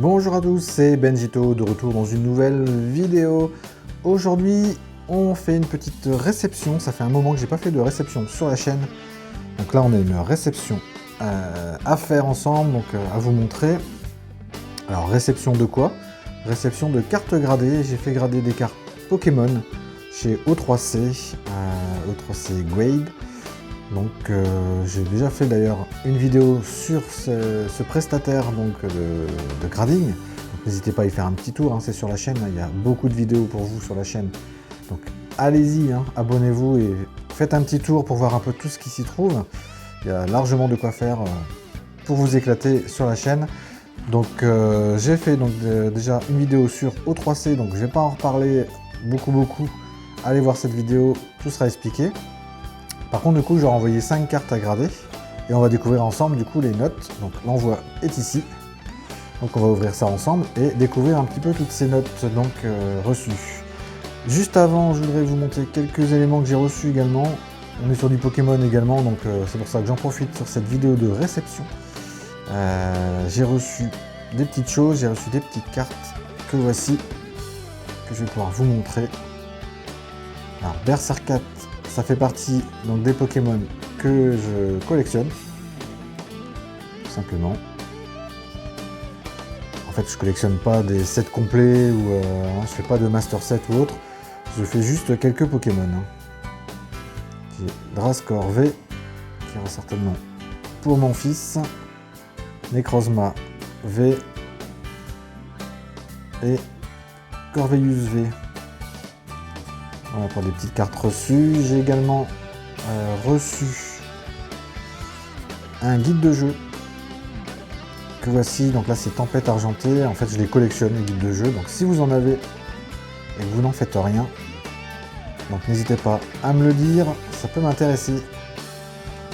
Bonjour à tous, c'est Benjito de retour dans une nouvelle vidéo. Aujourd'hui, on fait une petite réception. Ça fait un moment que j'ai pas fait de réception sur la chaîne. Donc là, on a une réception à faire ensemble, donc à vous montrer. Alors, réception de quoi? Réception de cartes gradées. J'ai fait grader des cartes Pokémon chez O3C, O3C Grade. Donc j'ai déjà fait d'ailleurs une vidéo sur ce prestataire donc, de grading. N'hésitez pas à y faire un petit tour, hein, c'est sur la chaîne, il y a beaucoup de vidéos pour vous sur la chaîne. Donc allez-y, hein, abonnez-vous et faites un petit tour pour voir un peu tout ce qui s'y trouve. Il y a largement de quoi faire pour vous éclater sur la chaîne. Donc j'ai fait donc, déjà une vidéo sur O3C, donc je ne vais pas en reparler beaucoup. Allez voir cette vidéo, tout sera expliqué. Par contre, du coup, j'aurai envoyé 5 cartes à grader et on va découvrir ensemble du coup les notes. Donc l'envoi est ici. Donc on va ouvrir ça ensemble et découvrir un petit peu toutes ces notes donc reçues. Juste avant, je voudrais vous montrer quelques éléments que j'ai reçus également. On est sur du Pokémon également, donc c'est pour ça que j'en profite sur cette vidéo de réception. J'ai reçu des petites choses, j'ai reçu des petites cartes que voici, que je vais pouvoir vous montrer. Alors Berserkat, ça fait partie donc, des Pokémon que je collectionne, tout simplement. En fait, je collectionne pas des sets complets ou je fais pas de master set ou autre. Je fais juste quelques Pokémon. Hein. Drascor V, qui ira certainement pour mon fils. Necrozma V et Corvelius V. Voilà pour des petites cartes reçues. J'ai également reçu un guide de jeu que voici. Donc là c'est Tempête Argentée. En fait je les collectionne les guides de jeu. Donc si vous en avez et que vous n'en faites rien, donc n'hésitez pas à me le dire, ça peut m'intéresser.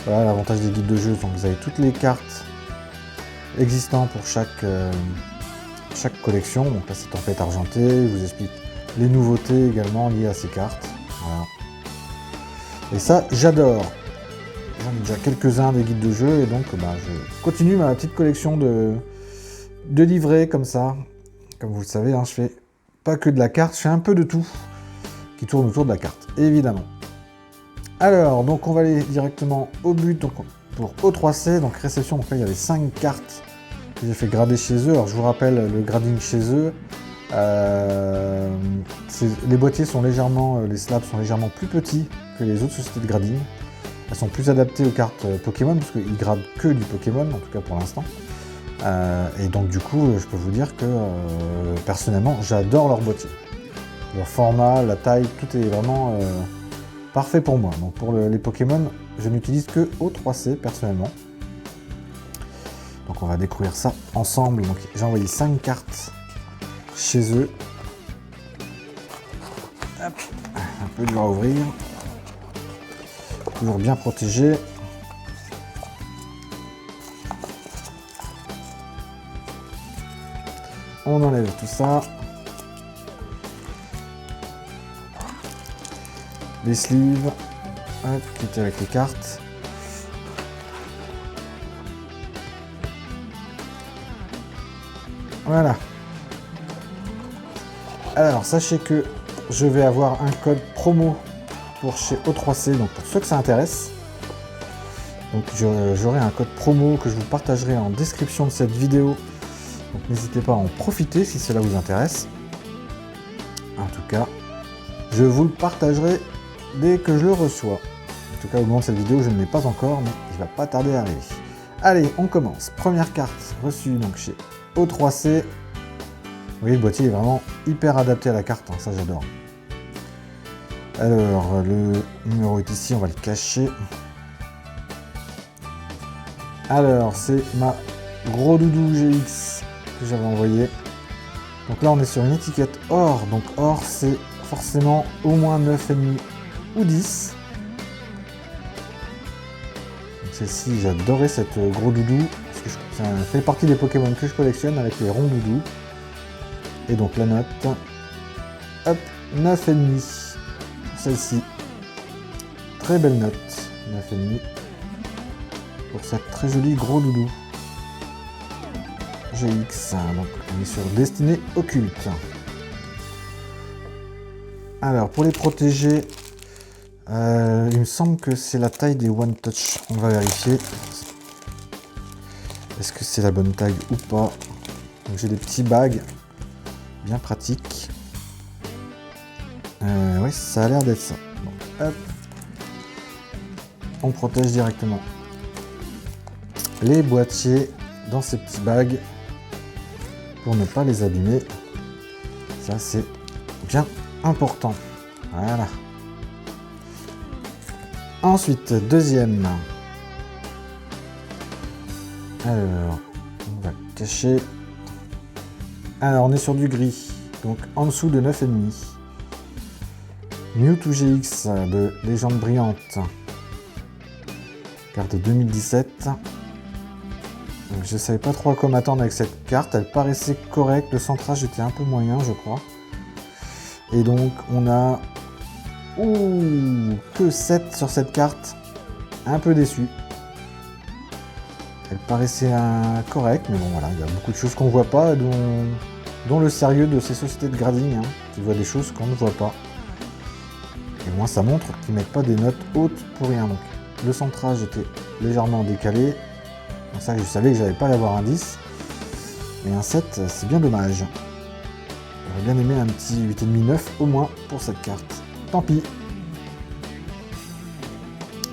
Voilà l'avantage des guides de jeu. Donc vous avez toutes les cartes existantes pour chaque collection. Donc là c'est Tempête Argentée. Il vous explique les nouveautés également liées à ces cartes. Voilà. Et ça, j'adore. J'en ai déjà quelques-uns des guides de jeu et donc je continue ma petite collection de livrets comme ça. Comme vous le savez, hein, je fais pas que de la carte, je fais un peu de tout qui tourne autour de la carte, évidemment. Alors, donc on va aller directement au but donc, pour O3C, donc réception. Donc là, il y avait 5 cartes que j'ai fait grader chez eux. Alors, je vous rappelle le grading chez eux. Les boîtiers sont légèrement, les slabs sont légèrement plus petits que les autres sociétés de grading. Elles sont plus adaptées aux cartes Pokémon parce qu'ils gradent que du Pokémon, en tout cas pour l'instant. Et donc du coup, je peux vous dire que personnellement, j'adore leur boîtier. Leur format, la taille, tout est vraiment parfait pour moi. Donc pour les Pokémon, je n'utilise que O3C personnellement. Donc on va découvrir ça ensemble. Donc j'ai envoyé 5 cartes chez eux. Hop. Un peu dur à ouvrir. Toujours bien protégé. On enlève tout ça. Les sleeves. Hop, qui étaient avec les cartes. Voilà. Alors, sachez que je vais avoir un code promo pour chez O3C, donc pour ceux que ça intéresse. Donc j'aurai un code promo que je vous partagerai en description de cette vidéo. Donc n'hésitez pas à en profiter si cela vous intéresse. En tout cas, je vous le partagerai dès que je le reçois. En tout cas, au moment de cette vidéo, je ne l'ai pas encore, mais il ne va pas tarder à arriver. Allez, on commence. Première carte reçue donc chez O3C. Vous voyez, le boîtier est vraiment hyper adapté à la carte, hein, ça j'adore. Alors, le numéro est ici, on va le cacher. Alors, c'est ma gros doudou GX que j'avais envoyé. Donc là, on est sur une étiquette or. Donc or, c'est forcément au moins 9,5 ou 10. Donc celle-ci, j'adorais cette gros doudou. Parce que ça fait partie des Pokémon que je collectionne avec les ronds doudous. Et donc la note, hop, 9,5. Celle-ci, très belle note, 9,5 pour cette très jolie gros doudou. GX. Donc on est sur Destinée Occulte. Alors pour les protéger, il me semble que c'est la taille des One Touch. On va vérifier. Est-ce que c'est la bonne taille ou pas? Donc j'ai des petits bags bien pratiques. Oui, ça a l'air d'être ça. Donc, hop. On protège directement les boîtiers dans ces petits bags pour ne pas les abîmer. Ça, c'est bien important. Voilà. Ensuite, deuxième. Alors, on va cacher. Alors, on est sur du gris. Donc, en dessous de 9,5. Mewtwo GX de Légende Brillante. Carte 2017. Donc, je ne savais pas trop à quoi m'attendre avec cette carte. Elle paraissait correcte. Le centrage était un peu moyen, je crois. Et donc, on a que 7 sur cette carte. Un peu déçu. Elle paraissait correcte, mais bon, voilà. Il y a beaucoup de choses qu'on ne voit pas, dont le sérieux de ces sociétés de grading, hein, qui voient des choses qu'on ne voit pas. Et moi, ça montre qu'ils ne mettent pas des notes hautes pour rien. Donc, le centrage était légèrement décalé. Donc ça, je savais que j'allais pas l'avoir un 10. Mais un 7, c'est bien dommage. J'aurais bien aimé un petit 8,5-9 au moins pour cette carte. Tant pis.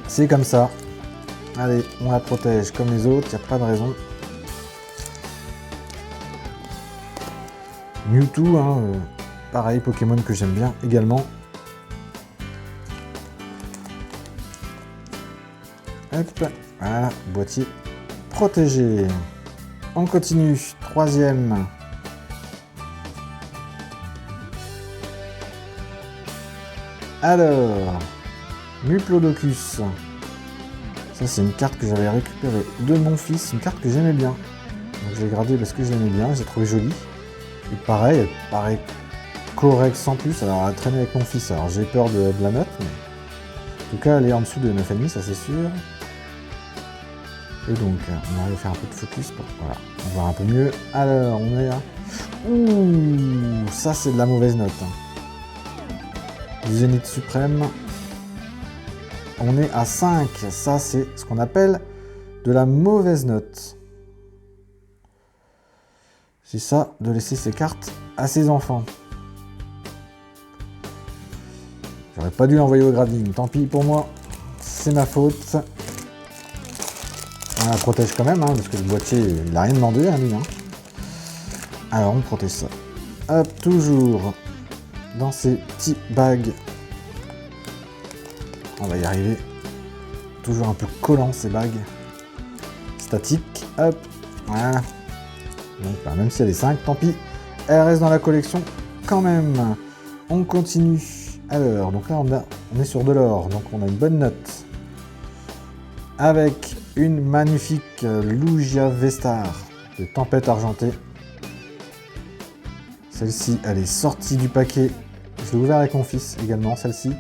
C'est comme ça. Allez, on la protège comme les autres, il n'y a pas de raison. Mewtwo, hein, pareil, Pokémon que j'aime bien également. Hop, voilà, boîtier protégé. On continue, troisième. Alors, Muplodocus. Ça, c'est une carte que j'avais récupérée de mon fils, une carte que j'aimais bien. Donc, je l'ai gradée parce que je l'aimais bien, j'ai trouvé jolie. Et pareil, elle paraît correcte sans plus. Alors, elle a traîné avec mon fils, alors j'ai peur de la note. Mais... en tout cas, elle est en dessous de 9,5, ça c'est sûr. Et donc, on va aller faire un peu de focus pour voilà, on voir un peu mieux. Alors, on est là. Ouh, ça c'est de la mauvaise note. Du Zénith Suprême. On est à 5. Ça, c'est ce qu'on appelle de la mauvaise note. C'est ça, de laisser ses cartes à ses enfants. J'aurais pas dû l'envoyer au grading. Tant pis pour moi. C'est ma faute. On la protège quand même, hein, parce que le boîtier, il n'a rien demandé, hein, lui. Hein. Alors, on protège ça. Hop, toujours dans ces petits bags. On va y arriver. Toujours un peu collant, ces bagues. Statiques. Hop, voilà. Donc, bah, même si elle est 5, tant pis. Elle reste dans la collection quand même. On continue. Alors, donc là, on est sur de l'or. Donc, on a une bonne note. Avec une magnifique Lugia Vestar de Tempête Argentée. Celle-ci, elle est sortie du paquet. Je l'ai ouvert avec mon fils également, celle-ci.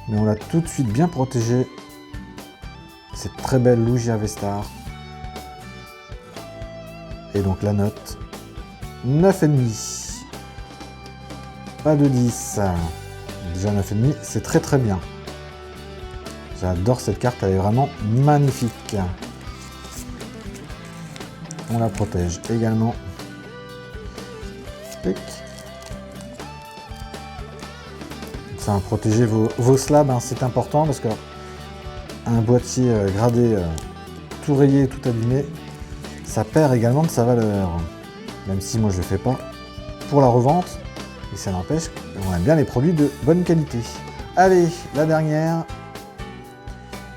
Mais on l'a tout de suite bien protégée. Cette très belle Lugia Vestar. Et donc la note 9,5. Pas de 10. Déjà 9,5, c'est très très bien. J'adore cette carte, elle est vraiment magnifique. On la protège également. Pic. Ça va protéger vos slabs, hein, c'est important parce que un boîtier gradé, tout rayé, tout abîmé, ça perd également de sa valeur. Même si moi je le fais pas pour la revente, et ça n'empêche qu'on aime bien les produits de bonne qualité. Allez, la dernière.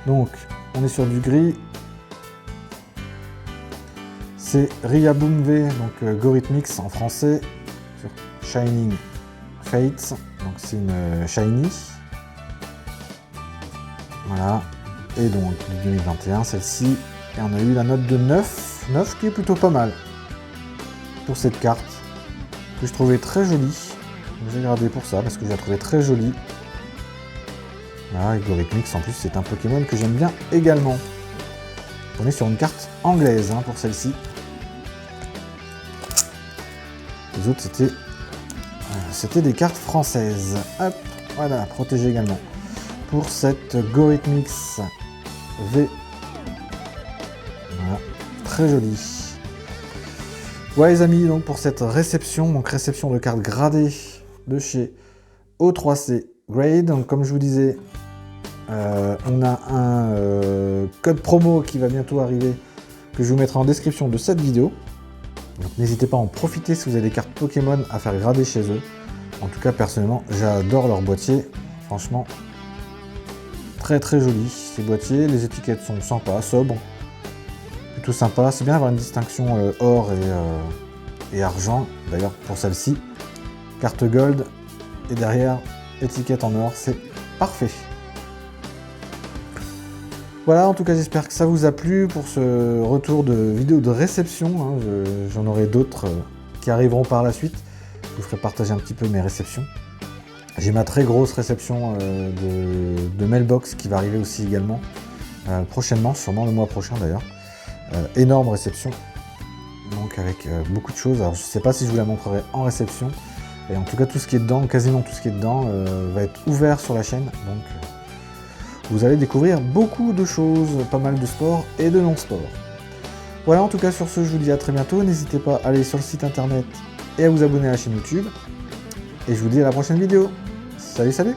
Donc, on est sur du gris. C'est Riaboom V, donc Gorithmix en français, sur Shining Fates. Donc c'est une Shiny. Voilà. Et donc, de 2021, celle-ci. Et on a eu la note de 9. 9 qui est plutôt pas mal. Pour cette carte. Que je trouvais très jolie. J'ai gardé pour ça, parce que je la trouvais très jolie. Voilà, et Gorithmix, en plus, c'est un Pokémon que j'aime bien également. On est sur une carte anglaise, hein, pour celle-ci. les autres, c'était des cartes françaises. Hop, voilà, protégé également. Pour cette Gorithmix V. Voilà, très joli. Voilà les amis, donc pour cette réception, donc réception de cartes gradées de chez O3C Grade. Donc comme je vous disais, on a un code promo qui va bientôt arriver, que je vous mettrai en description de cette vidéo. Donc n'hésitez pas à en profiter si vous avez des cartes Pokémon à faire grader chez eux. En tout cas, personnellement, j'adore leur boîtier. Franchement, très très joli ces boîtiers. Les étiquettes sont sympas, sobres, plutôt sympa. C'est bien d'avoir une distinction or et argent. D'ailleurs, pour celle-ci, carte gold et derrière, étiquette en or, c'est parfait. Voilà, en tout cas, j'espère que ça vous a plu pour ce retour de vidéo de réception. Hein. J'en aurai d'autres qui arriveront par la suite. Je vous ferai partager un petit peu mes réceptions. J'ai ma très grosse réception de mailbox qui va arriver aussi également prochainement, sûrement le mois prochain d'ailleurs. Énorme réception, donc avec beaucoup de choses. Alors je ne sais pas si je vous la montrerai en réception. Et en tout cas, tout ce qui est dedans, quasiment tout ce qui est dedans, va être ouvert sur la chaîne. Donc vous allez découvrir beaucoup de choses, pas mal de sport et de non-sport. Voilà, en tout cas sur ce, je vous dis à très bientôt. N'hésitez pas à aller sur le site internet et à vous abonner à la chaîne YouTube. Et je vous dis à la prochaine vidéo. Salut, salut!